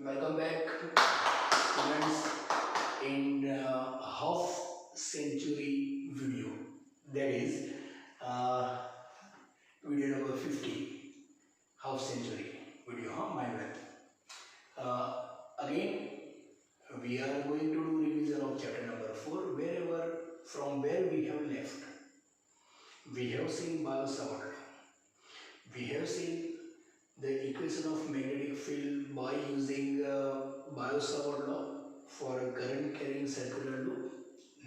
Welcome back, students, in half century video. That is video number 50, half century video. My bad. Again, we are going to do revision of chapter number 4. From where we have left, we have seen Biot-Savart. We have seen the equation of magnetic field by using Biot-Savart law for a current carrying circular loop.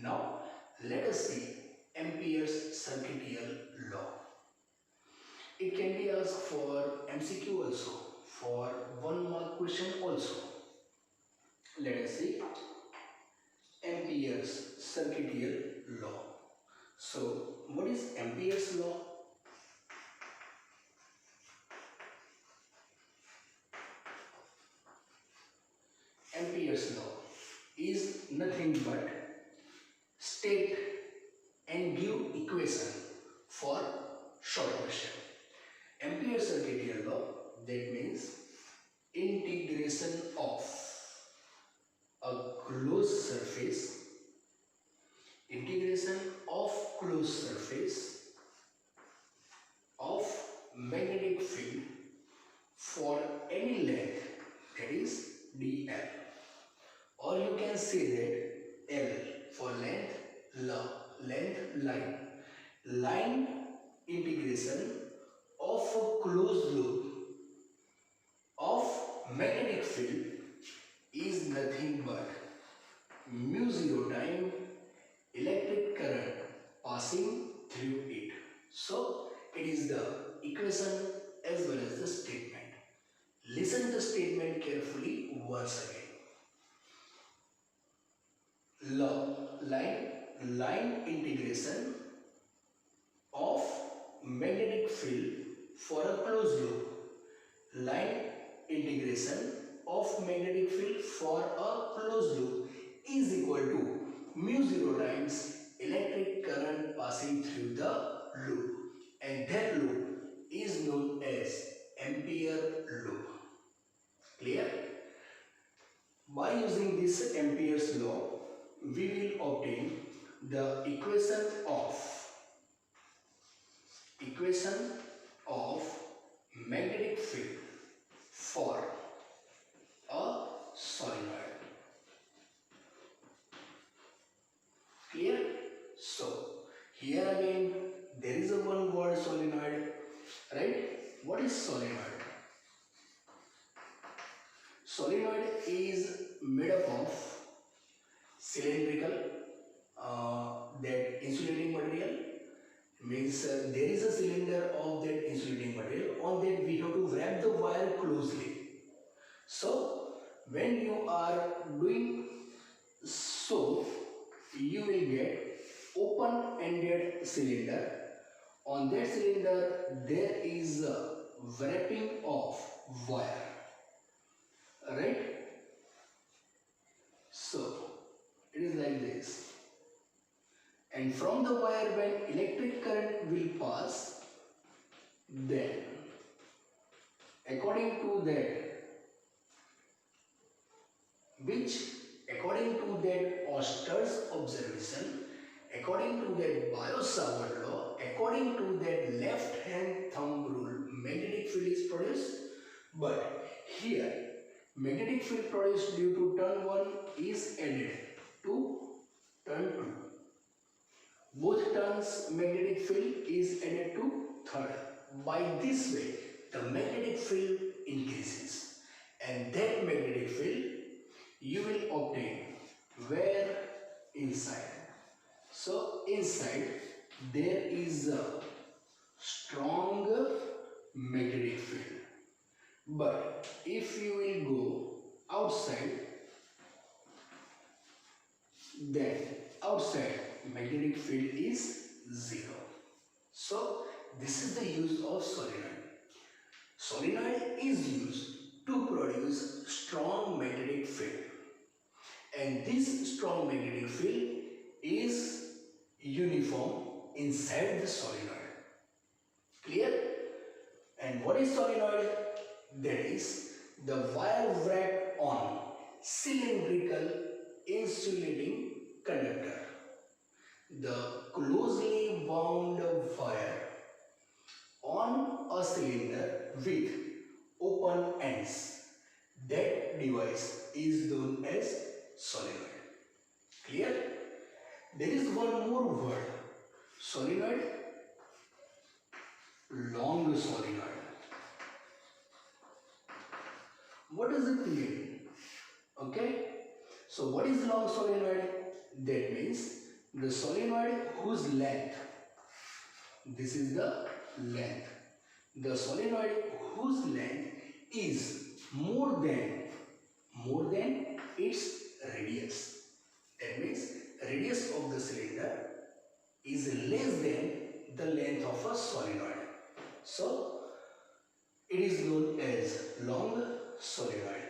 Now let us see Ampere's circuital law. It can be asked for MCQ also, for 1 mark question also. Let us see Ampere's circuital law. So what is Ampere's law? Ampere's law is nothing but state and give equation for short question. Ampere's circuital law, that means integration of a closed surface, of magnetic field for any length, that is dl, or you can say that L for length, line integration of a closed loop of magnetic field is nothing but mu 0 time electric current passing through it. So it is the equation as well as the statement. Listen to the statement carefully once again. Line integration of magnetic field for a closed loop. Line integration of magnetic field for a closed loop is equal to mu 0 times electric current passing through the loop, and that loop is known as Ampere loop. Clear? By using this Ampere's law, we will obtain the equation of magnetic field for a solenoid. Clear? So here again there is a one word solenoid, right? What is solenoid? Solenoid is made up of cylindrical, that insulating material, means there is a cylinder of that insulating material. On that we have to wrap the wire closely. So when you are doing so, you will get open-ended cylinder. On that cylinder there is a wrapping of wire, right? So it is like this, and from the wire when electric current will pass, then according to that Oster's observation, according to that Biot-Savart law, according to that left hand thumb rule, magnetic field is produced. But here magnetic field produced due to turn 1 is added to turn 2. Both turns magnetic field is added to third. By this way the magnetic field increases, and that magnetic field you will obtain where? Inside. So inside there is a strong magnetic field, but if you will go outside, then outside magnetic field is 0. So this is the use of solenoid. Solenoid is used to produce strong magnetic field, and this strong magnetic field is uniform inside the solenoid. Clear? And what is solenoid? That is the wire wrapped on cylindrical insulating conductor. The closely wound wire on a cylinder with open ends. That device is known as solenoid. Clear? There is one more word. Solenoid, long solenoid. What does it mean? Okay? So what is long solenoid? That means the solenoid whose length, this is the length. The solenoid whose length is more than its radius. That means radius of the cylinder is less than the length of a solenoid. So it is known as long solenoid.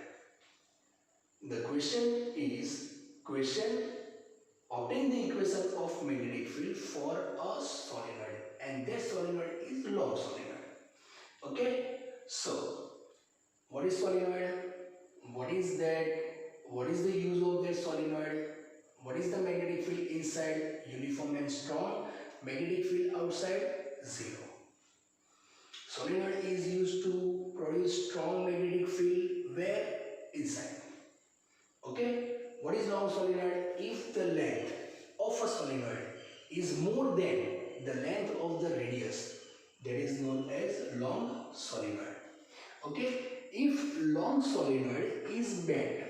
The question is, obtain the equation of magnetic field for a solenoid, and that solenoid is long solenoid. Okay, so what is solenoid? What is that? What is the use of that solenoid? What is the magnetic field inside? Uniform and strong. Magnetic field outside, zero. Solenoid is used to produce strong magnetic field where? Inside. Okay, what is long solenoid? If the length of a solenoid is more than the length of the radius, that is known as long solenoid. Okay, if long solenoid is bent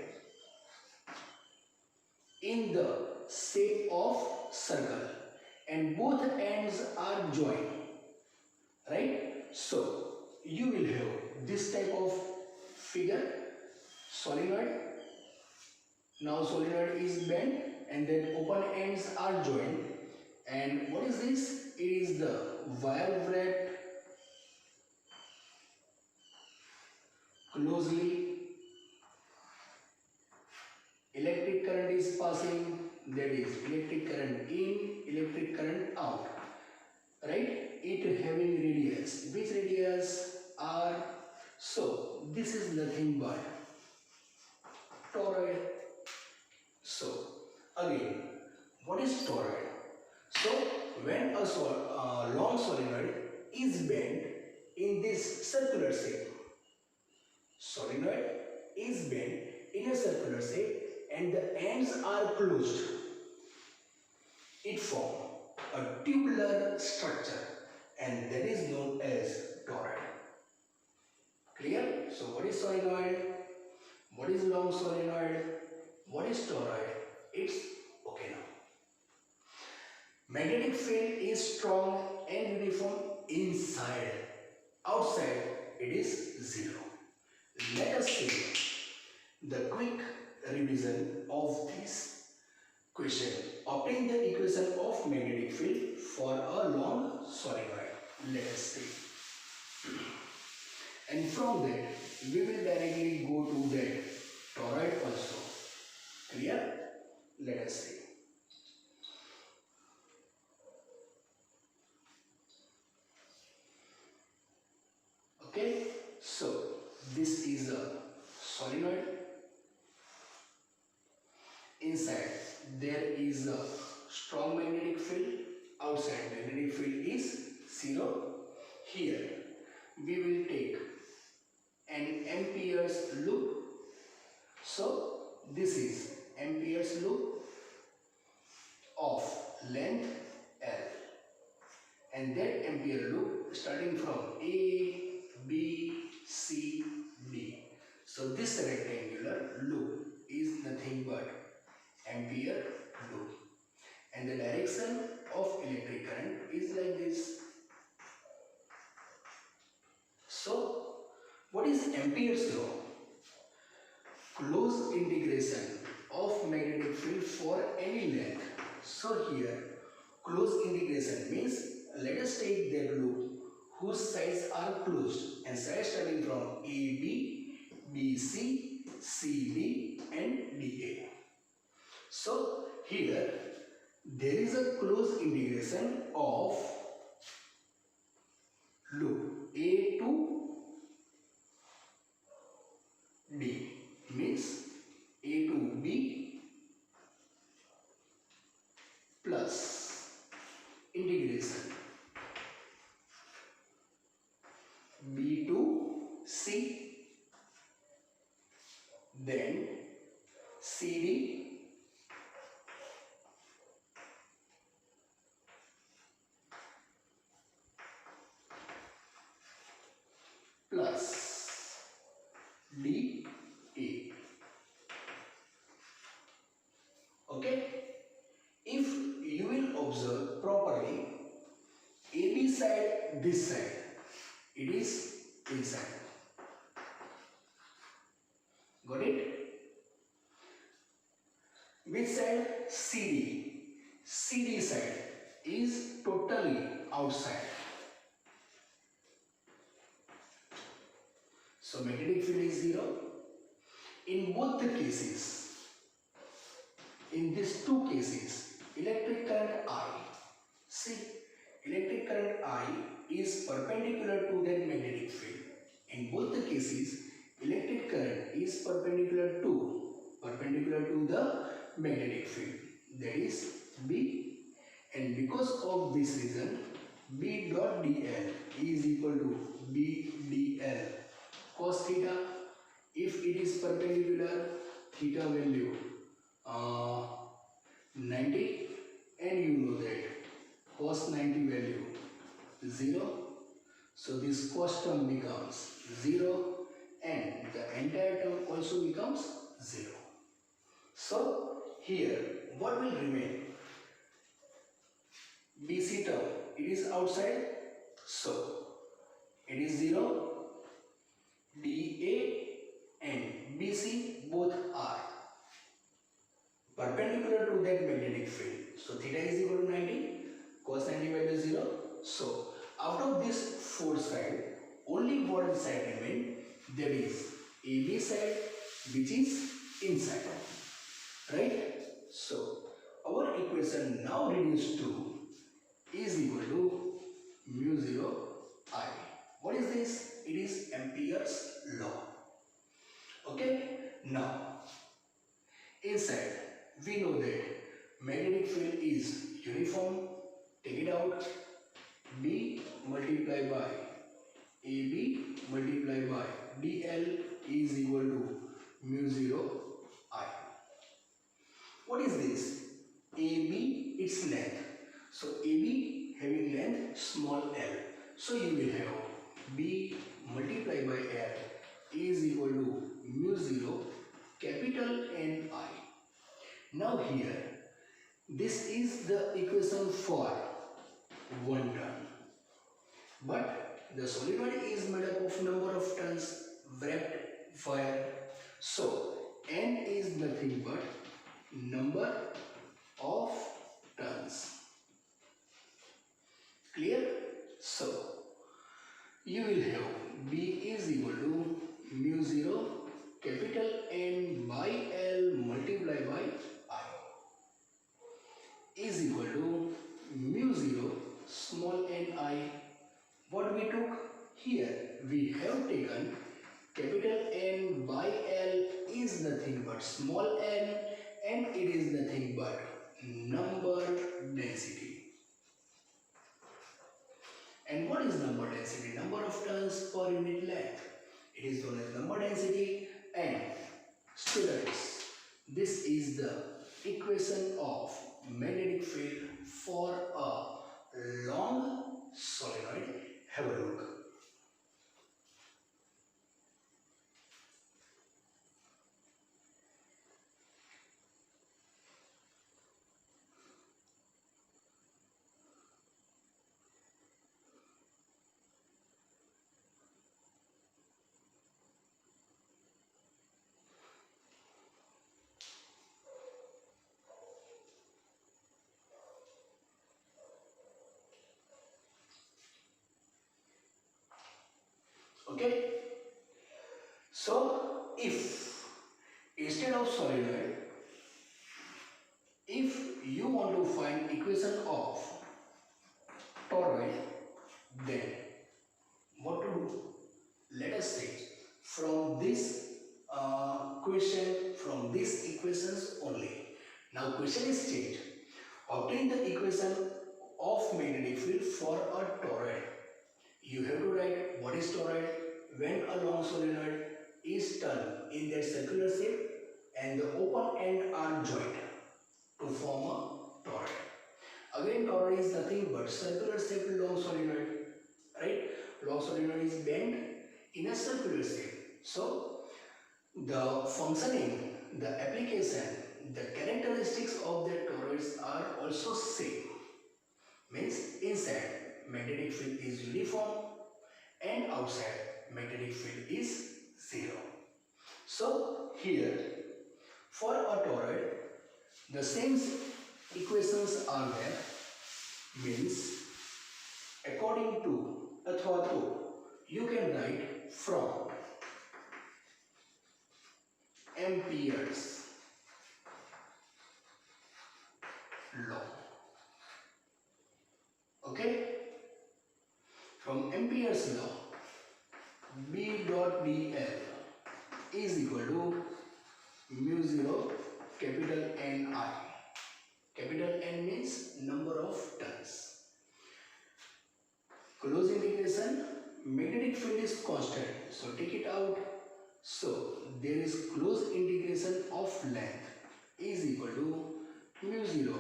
in the shape of circle and both ends are joined, right? So you will have this type of figure, solenoid. Now solenoid is bent and then open ends are joined. And what is this? It is the wire wrapped closely. Electric current is passing, that is electric current in, electric current out. Right? It having radius. Which radius are? So this is nothing but toroid. So again, what is toroid? So when a long solenoid is bent in this circular shape, solenoid is bent in a circular shape and the ends are closed, it forms a tubular structure, and that is known as toroid. Clear? So what is solenoid? What is long solenoid? What is toroid? It's okay now. Magnetic field is strong and uniform inside. Outside it is zero. Let us see the quick revision of this question. Obtain the equation of magnetic field for a long solenoid. Let us see. And from that, we will directly go to that toroid also. Clear? Let us see. Okay, so this is a solenoid. Inside there is a strong magnetic field. Outside magnetic field is zero. Here we will take an Ampere's loop. So this is Ampere's loop of length L, and that Ampere loop starting from A, B, C, D. So this rectangular loop is nothing but Ampere loop, and the direction of electric current is like this. So what is Ampere's law? Close integration of magnetic field for any length. So here close integration means, let us take that loop whose sides are closed, and sides starting from AB, BC, CD and DA. So here there is a close integration of loop A to D, means C, then CD, plus DE. Okay? If you will observe properly, AB side, this side, it is inside. Got it? Which side? CD. CD side is totally outside. So magnetic field is 0. In both the cases, in these two cases, electric current I, see, electric current I is perpendicular to that magnetic field. In both the cases, electric current is perpendicular to the magnetic field, that is B, and because of this reason, B dot dl is equal to B dl cos theta. If it is perpendicular, theta value 90, and you know that cos 90 value 0, so this cos term becomes 0 and the entire term also becomes 0. So here what will remain? BC term, it is outside, so it is 0. DA and BC both are perpendicular to that magnetic field. So theta is equal to 90, cos 90 value is 0. So out of this four side, only one side remain, that is AB side, which is inside. Right? So our equation now reduced to is equal to mu 0 I. What is this? It is Ampere's law. Okay? Now, inside, we know that magnetic field is uniform. Take it out. B multiplied by AB multiplied by DL is equal to mu 0 I. What is this? AB, its length. So AB having length small l. So you will have B multiplied by L is equal to mu 0 capital N I. Now here, this is the equation for one turn. But the solenoid is made up of number of turns wrapped wire. So N is nothing but number of turns. Clear? So you will have B is equal to mu 0 capital N by L multiplied by I is equal to mu 0 small n I. What we took here? We have taken capital N by L is nothing but small n, and it is nothing but number density. And what is number density? Number of turns per unit length. It is known as number density. And students, this is the equation of magnetic field for a long solenoid. Have a look. Okay, so if instead of solenoid, if you want to find equation of toroid, then what to do? Let us say from this question, from these equations only. Now question is changed. Obtain the equation of magnetic field for a toroid. You have to write what is toroid. when a long solenoid is turned in that circular shape and the open end are joined to form a toroid. Again, toroid is nothing but circular shaped long solenoid, right? Long solenoid is bent in a circular shape. So the functioning, the application, the characteristics of the toroids are also same. Means inside magnetic field is uniform and outside magnetic field is zero. So here for a toroid the same equations are there. Means according to अथवा तो you can write from Ampere's law. Okay, from Ampere's law, B dot dl is equal to mu 0 capital N I. Capital N means number of turns. Close integration, magnetic field is constant, so take it out. So there is close integration of length is equal to mu 0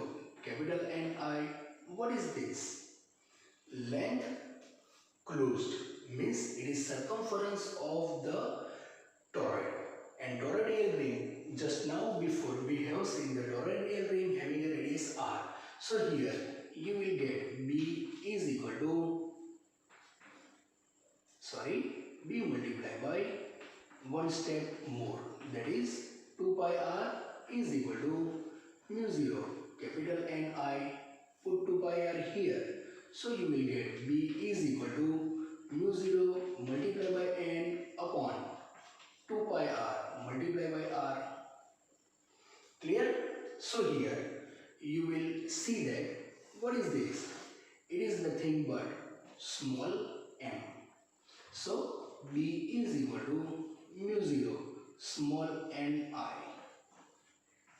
capital N I. What is this? Length closed means it is circumference of the toroid, and toroidal ring, just now before we have seen the toroidal ring having a radius r. So here you will get B is equal to B multiplied by one step more, that is 2 pi r is equal to mu 0 capital N I. Put 2 pi r here, so you will get B is equal to mu 0 multiplied by N upon 2 pi r multiplied by r. Clear? So here you will see that what is this? It is nothing but small m. So B is equal to mu 0 small n I.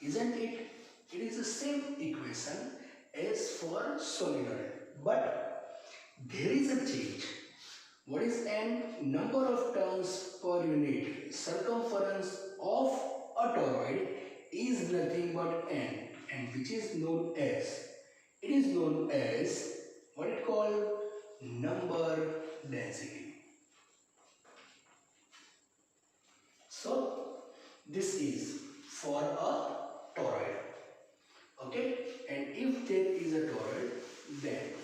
Isn't it? It is the same equation as for solenoid, but there is a change. What is n? Number of turns per unit circumference of a toroid is nothing but n, and which is known as, it is known as what it called number density. So this is for a toroid. Okay, and if there is a toroid, then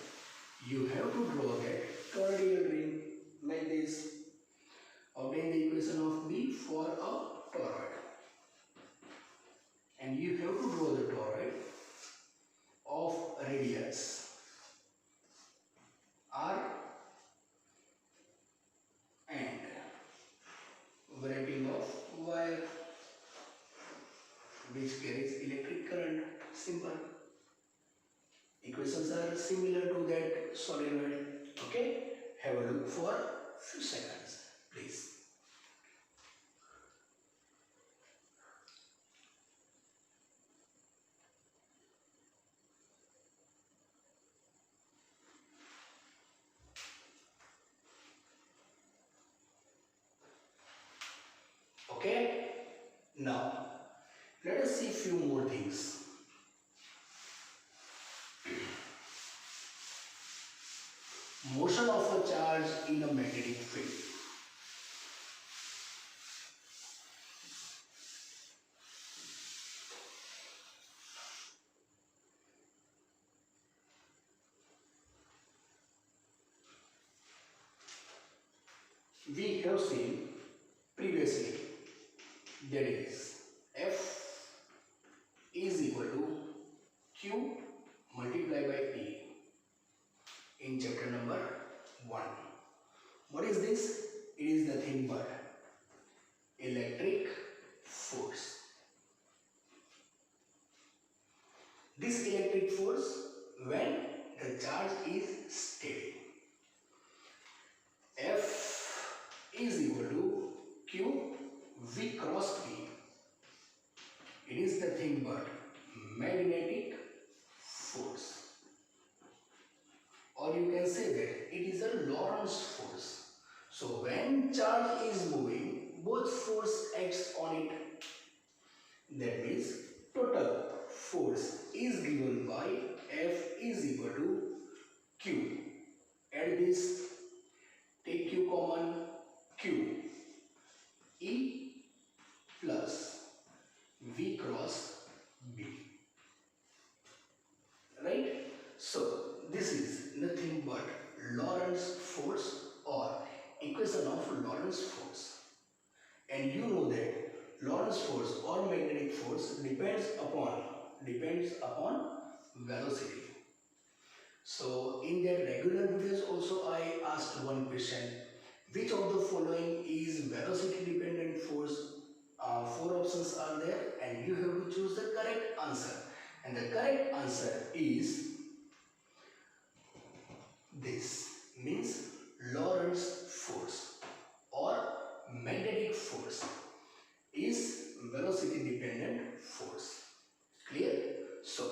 you have to draw that toroidal ring like this. Obtain the equation of B for a toroid, and you have to draw the toroid of radius R and wrapping of wire which carries electric current. Simple. Equations are similar to that solenoid. Okay, have a look for few seconds, please. Okay, now let us see few more things. Motion of a charge in a magnetic field. We have seen previously, that is F is equal to Q multiplied by P in chapter number 1. What is this? It is nothing but electric force. This electric force when the charge is steady. F is equal to Q V cross P. It is nothing but magnetic force, or you can say that it is a Lorentz force. So when charge both force acts on it. That means total force is given by F is equal to Q. Add this, take Q common, Q E plus V cross B. Right? So this is nothing but Lorentz force or equation of Lorentz force. And you know that Lorentz force or magnetic force depends upon velocity. So in that regular videos also I asked one question: which of the following is velocity dependent force? Four options are there and you have to choose the correct answer. And the correct answer is this, means Lorentz force or magnetic force is velocity dependent force. Clear? So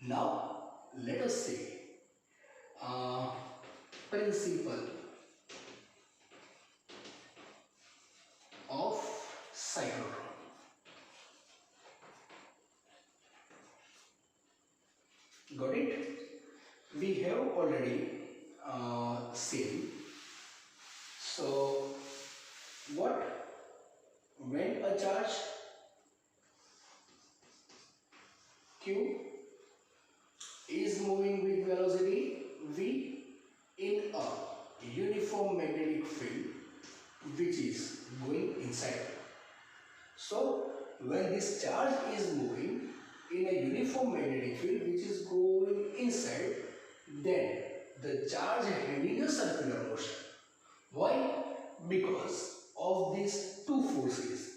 now let us see principle of cyclotron. Got it? We have already seen. So what, when a charge Q is moving with velocity V in a uniform magnetic field which is going inside. So when this charge is moving in a uniform magnetic field which is going inside, then the charge having a circular motion. Why? Because of these two forces,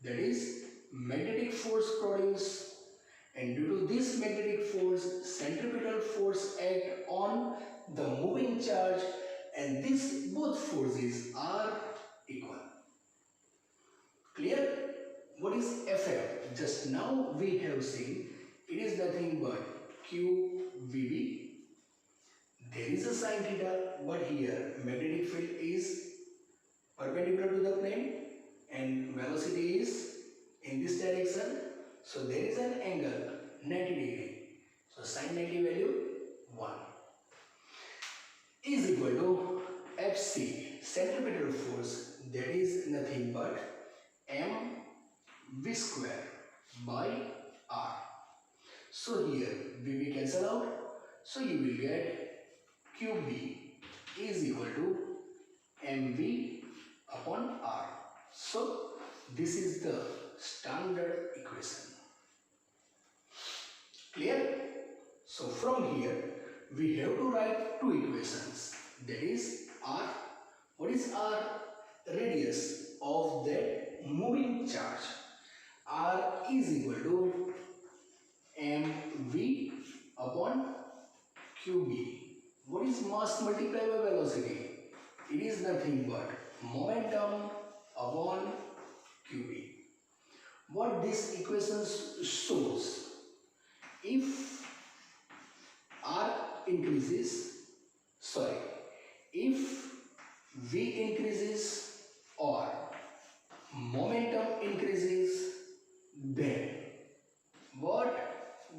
that is magnetic force produced, and due to this magnetic force, centripetal force act on the moving charge, and these both forces are equal. Clear? What is Fm? Just now we have seen it is nothing but QVB. There is a sine theta, but here magnetic field is perpendicular to the plane and velocity is in this direction. So there is an angle 90 degree. So sine 90 value 1 is equal to Fc, centripetal force, that is nothing but mv square by r. So here v will cancel out. So you will get QB is equal to mv upon r. So this is the standard equation. Clear? So from here we have to write two equations. That is r. What is r? Radius of that moving charge. R is equal to mv upon qb. What is mass multiplied by velocity? It is nothing but momentum upon qb. What this equation shows, if r increases, if v increases or momentum increases, then what?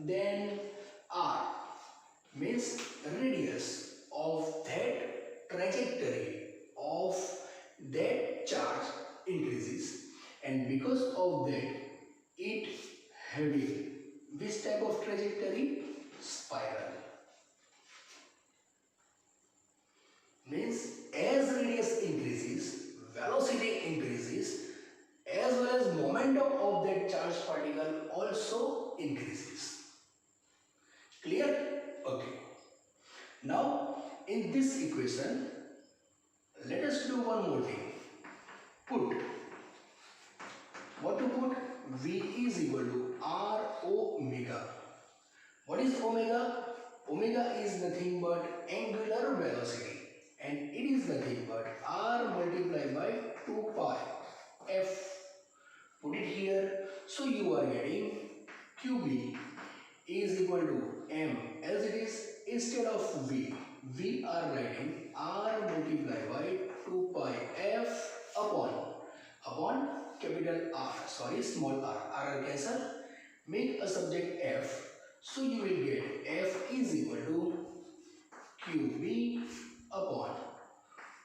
Then r means radius of that trajectory of that charge increases, and because of that it having this type of trajectory, spiral. Means as radius increases, velocity increases, as well as momentum of that charged particle also increases. Clear? Okay. Now in this equation, let us do one more thing. Put, what to put? V is equal to R omega. What is omega? Omega is nothing but angular velocity, and it is nothing but R multiplied by 2 pi F. Put it here. So you are getting QB is equal to M as it is. Instead of V, we are writing R multiplied by 2 pi F upon capital R, sorry, small r, R cancel, make a subject F. So you will get F is equal to QB upon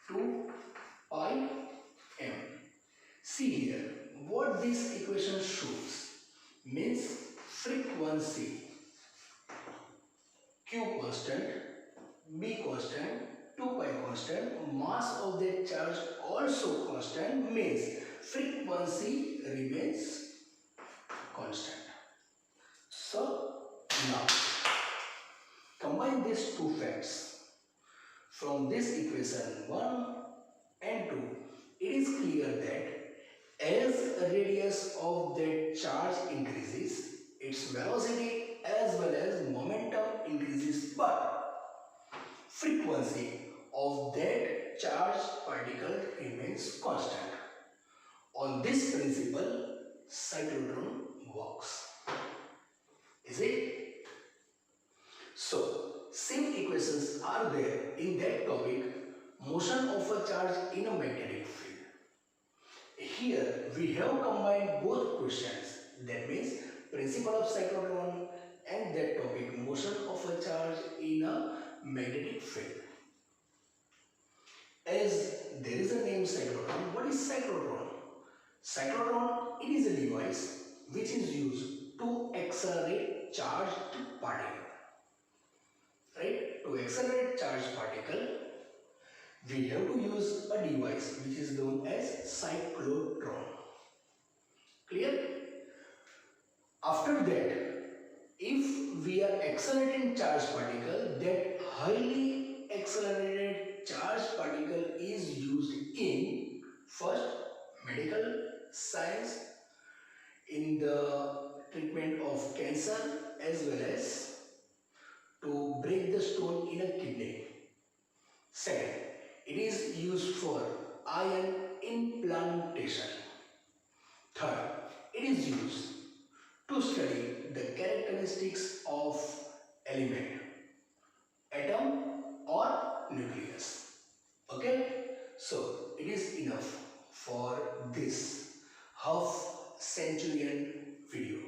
2 pi m. See here, what this equation shows means frequency Q constant, B constant, 2 pi constant, mass of the charge also constant, means frequency remains constant. So now combine these two facts. From this equation 1 and 2, it is clear that as the radius of the charge increases, its velocity as well as momentum increases, but frequency of that charged particle remains constant. On this principle, cyclotron works. Is it? So, same equations are there in that topic, motion of a charge in a magnetic field. Here we have combined both questions, that means principle of cyclotron and that topic, motion of a charge in a magnetic field. As there is a name cyclotron, what is cyclotron? Cyclotron, it is a device which is used to accelerate charged particle. Right? To accelerate charged particle, we have to use a device which is known as cyclotron. Clear? After that, if we are accelerating charged particle, that highly accelerated charged particle is used in first medical science, in the treatment of cancer, as well as to break the stone in a kidney. Second, it is used for iron implantation. Third, it is used to study the characteristics of element, atom or nucleus. Okay, so it is enough for this half centurion video.